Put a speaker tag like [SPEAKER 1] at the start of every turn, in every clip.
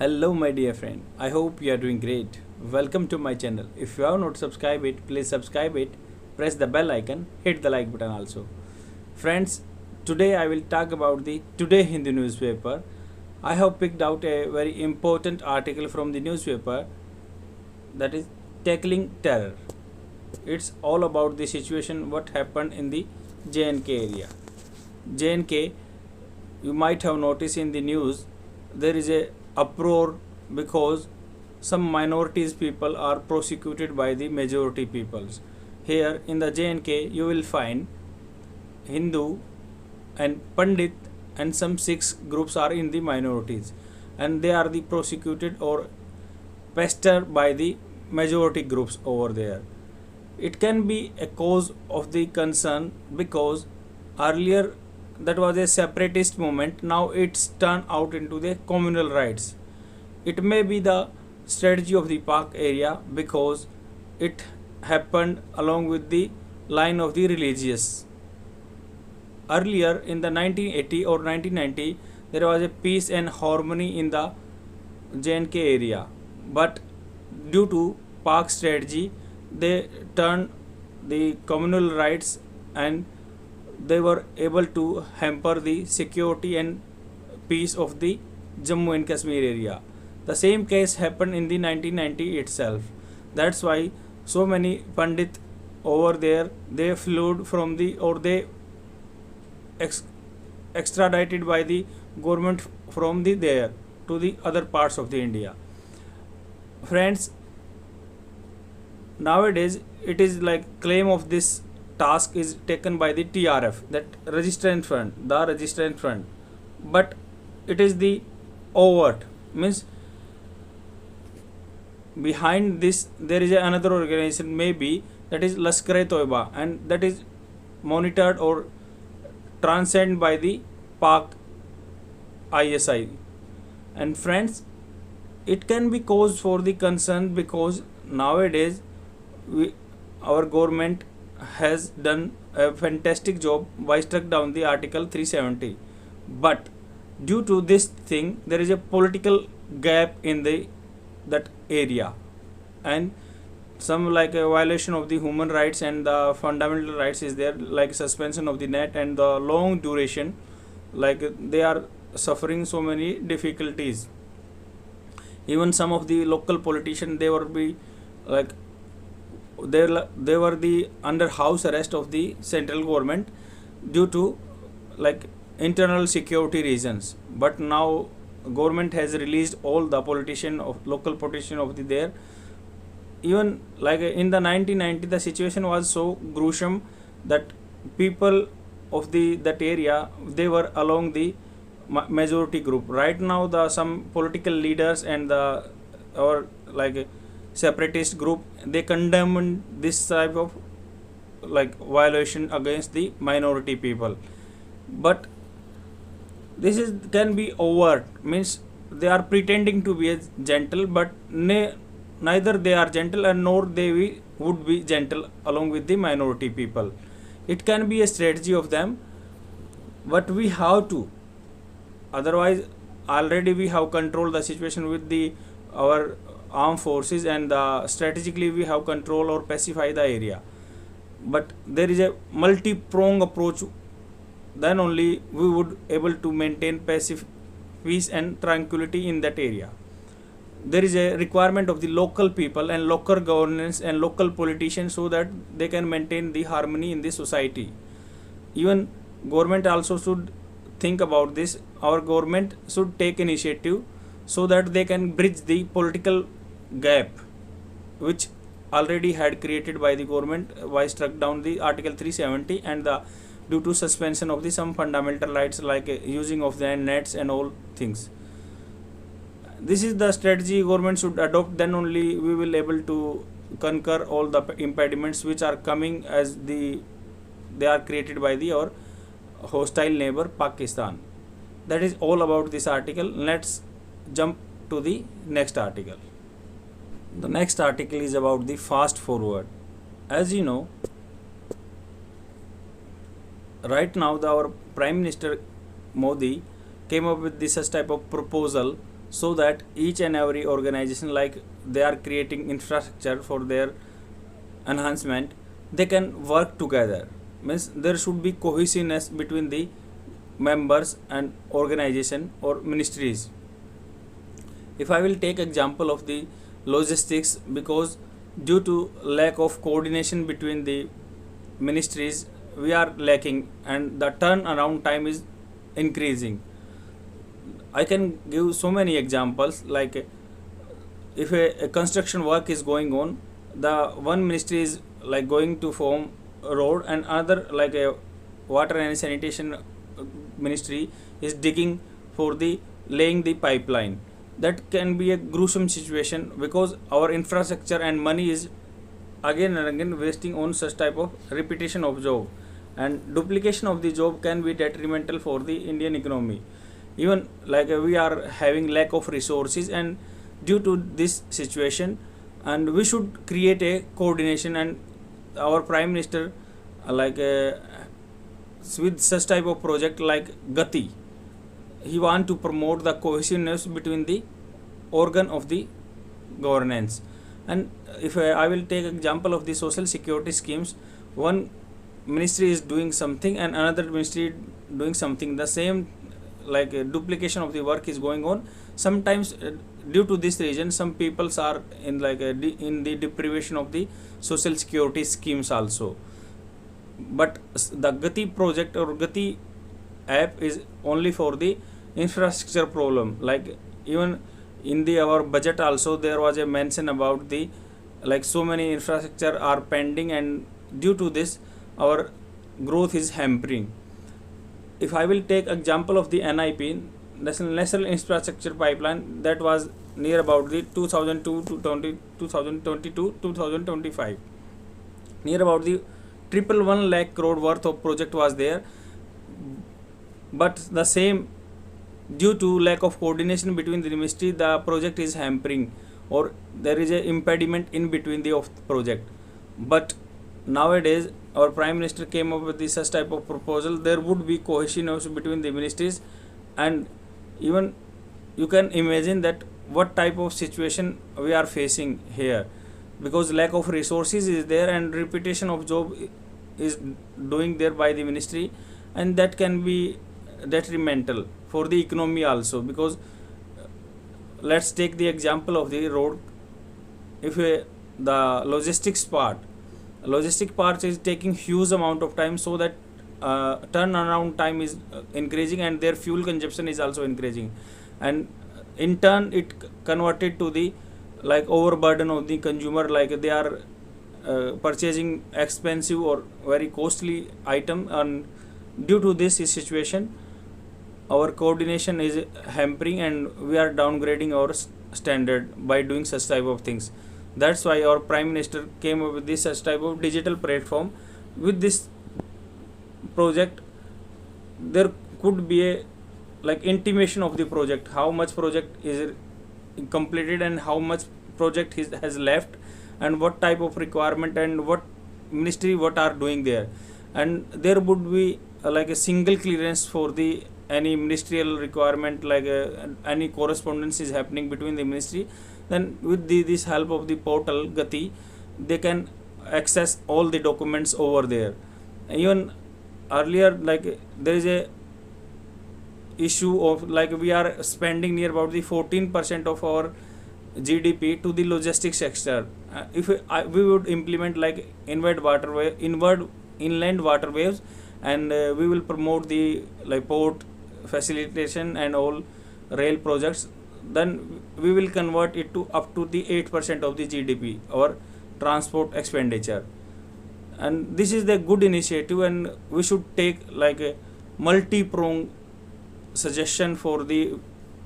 [SPEAKER 1] Hello my dear friend, I hope you are doing great. Welcome to my channel. If you have not subscribed it, please subscribe it, press the bell icon, hit the like button also. Friends, today I will talk about the Today Hindu newspaper. I have picked out a very important article from the newspaper, that is Tackling Terror. It's all about the situation what happened in the JNK area. JNK, you might have noticed in the news, there is a uproar because some minorities people are prosecuted by the majority peoples. Here in the JNK you will find Hindu and Pandit and some Sikhs groups are in the minorities, and they are the prosecuted or pestered by the majority groups over there. It can be a cause of the concern because earlier that was a separatist movement, now it's turned out into the communal rights. It may be the strategy of the Pak area because it happened along with the line of the religious. Earlier in the 1980 or 1990 there was a peace and harmony in the JNK area, but due to Pak strategy they turned the communal rights and they were able to hamper the security and peace of the Jammu and Kashmir area. The same case happened in the 1990 itself. That's why so many Pandit over there they fled from the or they extradited by the government from the there to the other parts of the India. Friends, nowadays it is like claim of this task is taken by the TRF, that registrant fund, the registrant fund, but it is the overt, means behind this there is another organization maybe, that is Lashkar-e-Toiba, and that is monitored or transcended by the Pak ISI. And friends, it can be cause for the concern because nowadays our government has done a fantastic job by struck down the Article 370, but due to this thing there is a political gap in the that area, and some like a violation of the human rights and the fundamental rights is there, like suspension of the net and the long duration, like they are suffering so many difficulties. Even some of the local politicians they were be like they were the under house arrest of the central government due to like internal security reasons, but now government has released all the politician of local politician of the there. Even like in the 1990 the situation was so gruesome that people of the that area they were along the majority group. Right now the some political leaders and the or like separatist group they condemn this type of like violation against the minority people, but this is can be overt, means they are pretending to be a gentle, but neither they are gentle and nor they would be gentle along with the minority people. It can be a strategy of them, but we have to, otherwise already we have controlled the situation with the our armed forces, and strategically we have control or pacify the area, but there is a multi-pronged approach, then only we would able to maintain passive peace and tranquility in that area. There is a requirement of the local people and local governance and local politicians so that they can maintain the harmony in the society. Even government also should think about this. Our government should take initiative so that they can bridge the political gap which already had created by the government by struck down the Article 370 and the due to suspension of the some fundamental rights like using of the nets and all things. This is the strategy government should adopt, then only we will able to conquer all the impediments which are coming as they are created by the our hostile neighbor Pakistan. That is all about this article. Let's jump to the next article. The next article is about the fast forward. As you know, right now our Prime Minister Modi came up with this such type of proposal so that each and every organization, like they are creating infrastructure for their enhancement, they can work together. Means there should be cohesiveness between the members and organization or ministries. If I will take example of the logistics, because due to lack of coordination between the ministries, we are lacking and the turnaround time is increasing. I can give so many examples, like if a construction work is going on, the one ministry is like going to form a road, and another, like a water and sanitation ministry, is digging for the laying the pipeline. That can be a gruesome situation, because our infrastructure and money is again and again wasting on such type of repetition of job, and duplication of the job can be detrimental for the Indian economy. Even like we are having lack of resources, and due to this situation, and we should create a coordination, and our prime minister with such type of project like Gati, he want to promote the cohesiveness between the organ of the governance. And if I will take example of the social security schemes, one ministry is doing something and another ministry doing something, the same duplication of the work is going on. Sometimes due to this reason, some peoples are in in the deprivation of the social security schemes also. But the Gati project or Gati app is only for the infrastructure problem. Like even in the our budget also, there was a mention about the so many infrastructure are pending, and due to this our growth is hampering. If I will take example of the NIP, National Infrastructure Pipeline, that was near about the 2002 to 2022 2025, near about the 111 lakh crore worth of project was there. But the same, due to lack of coordination between the ministry, the project is hampering, or there is a impediment in between the of project. But nowadays our prime minister came up with this such type of proposal. There would be cohesion also between the ministries, and even you can imagine that what type of situation we are facing here, because lack of resources is there and repetition of job is doing there by the ministry, and that can be detrimental for the economy also. Because let's take the example of the road. If the logistic part is taking huge amount of time, so that turnaround time is increasing, and their fuel consumption is also increasing, and in turn it converted to the overburden of the consumer, like they are purchasing expensive or very costly item, and due to this situation our coordination is hampering, and we are downgrading our standard by doing such type of things. That's why our prime minister came up with this such type of digital platform. With this project, there could be a intimation of the project, how much project is completed and how much project has left, and what type of requirement and what ministry what are doing there. And there would be a single clearance for the any ministerial requirement, any correspondence is happening between the ministry. Then with this help of the portal Gati, they can access all the documents over there. Even earlier, there is a issue of we are spending near about the 14% of our GDP to the logistics sector. If we would implement inland waterways, and we will promote the port facilitation and all rail projects, then we will convert it to up to the 8% of the GDP, our transport expenditure. And this is the good initiative, and we should take a multi-pronged suggestion for the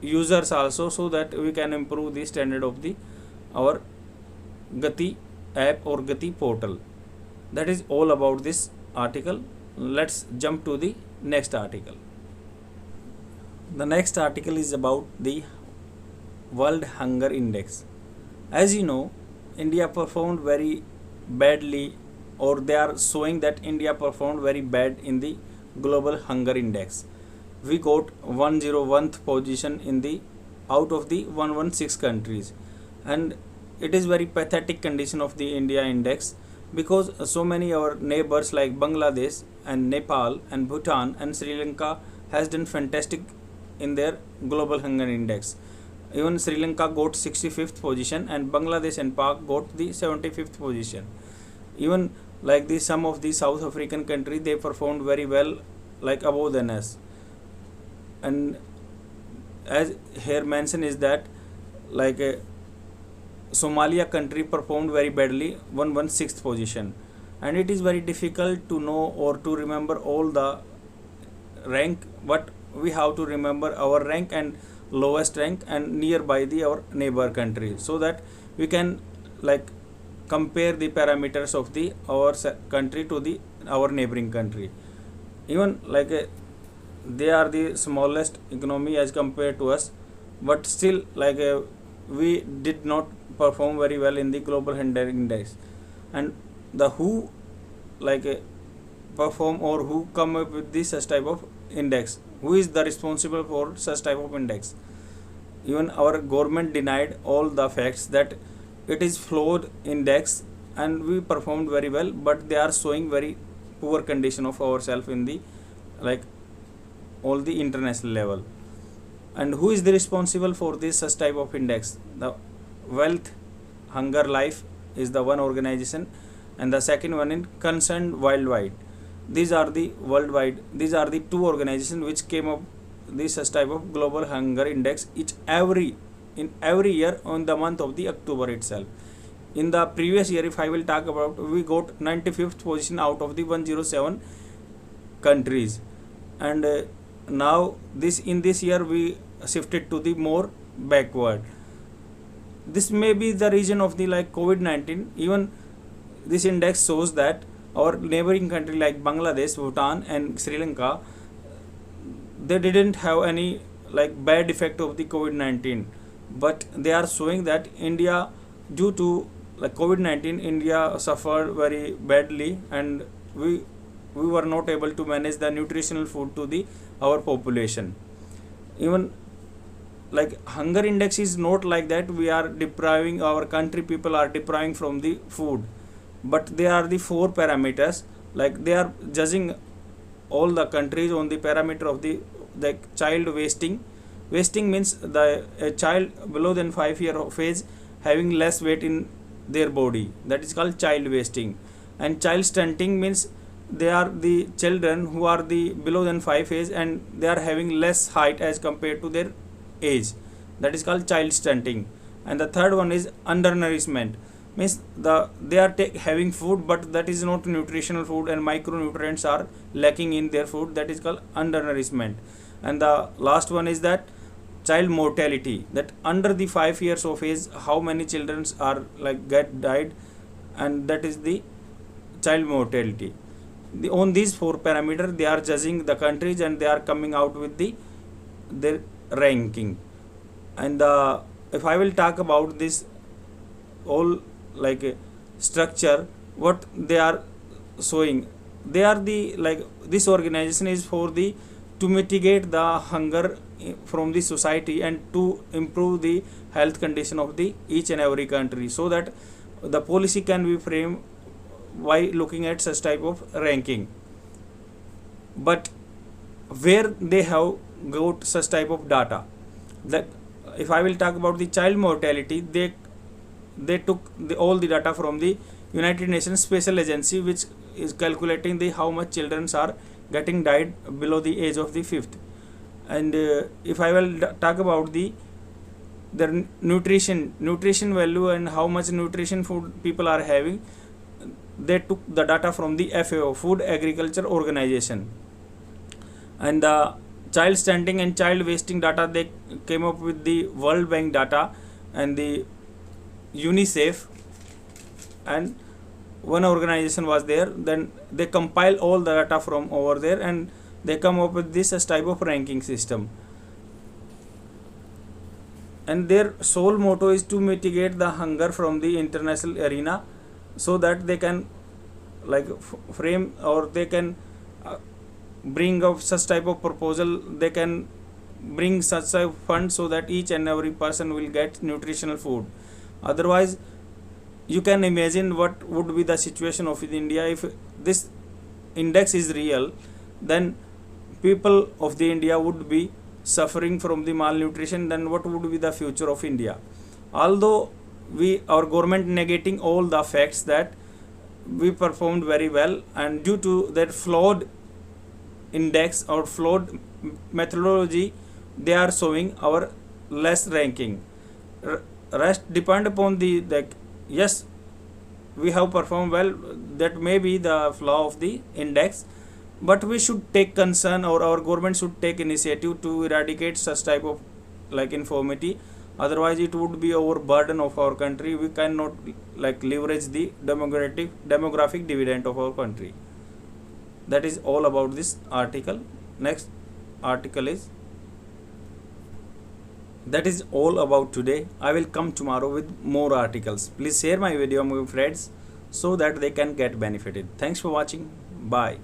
[SPEAKER 1] users also, so that we can improve the standard of the our Gati app or Gati portal. That is all about this article. Let's jump to the next article. The next article is about the World Hunger Index. As you know, India performed very badly, or they are showing that India performed very bad in the Global Hunger Index. We got 101th position in the out of the 116 countries. And it is very pathetic condition of the India index, because so many our neighbors like Bangladesh and Nepal and Bhutan and Sri Lanka has done fantastic in their global hunger index. Even Sri Lanka got 65th position and Bangladesh and Pak got the 75th position. Even like the some of the South African country, they performed very well, like above than us. And as here mentioned is that, like Somalia country performed very badly, 116th position. And it is very difficult to know or to remember all the rank, but we have to remember our rank and lowest rank and nearby the our neighbor country, so that we can like compare the parameters of the our country to the our neighboring country. Even like they are the smallest economy as compared to us, but still like we did not perform very well in the global hunger index. And the who like perform or who come up with this such type of index, who is the responsible for such type of index? Even our government denied all the facts that it is flawed index and we performed very well, but they are showing very poor condition of ourselves in the like all the international level. And who is the responsible for this such type of index? The Wealth Hunger Life is the one organization, and the second one in Concerned Worldwide. These are the worldwide, these are the two organizations which came up this such type of global hunger index every year on the month of the October itself. In the previous year, if I will talk about, we got 95th position out of the 107 countries. And now in this year we shifted to the more backward. This may be the reason of the like COVID-19. Even this index shows that our neighboring country like Bangladesh, Bhutan and Sri Lanka, they didn't have any like bad effect of the COVID-19, but they are showing that India, due to like COVID-19, India suffered very badly, and we were not able to manage the nutritional food to the our population. Even like hunger index is not like that we are depriving our country, people are depriving from the food, but they are the four parameters, like they are judging all the countries on the parameter of the child wasting means a child below than 5 year of age having less weight in their body, that is called child wasting. And child stunting means they are the children who are the below than 5 age and they are having less height as compared to their age, that is called child stunting. And the third one is undernourishment, means they are having food but that is not nutritional food and micronutrients are lacking in their food, that is called undernourishment. And the last one is that child mortality, that under the 5 years of age how many children are like died, and that is the child mortality. On these four parameters they are judging the countries and they are coming out with their ranking. And if I will talk about this all like structure, what they are showing, they are the like this organization is for the to mitigate the hunger from the society and to improve the health condition of the each and every country, so that the policy can be framed by looking at such type of ranking. But where they have got such type of data, that if I will talk about the child mortality, they took all the data from the United Nations Special Agency, which is calculating the how much children are getting died below the age of the 5th. And if I will talk about their nutrition value and how much nutrition food people are having, they took the data from the FAO, Food Agriculture Organization. And the child stunting and child wasting data, they came up with the World Bank data and the UNICEF, and one organization was there. Then they compile all the data from over there and they come up with this as type of ranking system. And their sole motto is to mitigate the hunger from the international arena, so that they can like frame or they can bring up such type of proposal, they can bring such a fund so that each and every person will get nutritional food. Otherwise, you can imagine what would be the situation of India if this index is real. Then people of the India would be suffering from the malnutrition. Then what would be the future of India? Although our government negating all the facts that we performed very well, and due to that flawed index or flawed methodology, they are showing our less ranking. Rest depend upon the yes, we have performed well, that may be the flaw of the index, but we should take concern, or our government should take initiative to eradicate such type of informity. Otherwise it would be overburden of our country. We cannot leverage the demographic dividend of our country. That is all about this article. Next article is, that is all about today. I will come tomorrow with more articles. Please share my video with friends so that they can get benefited. Thanks for watching. Bye.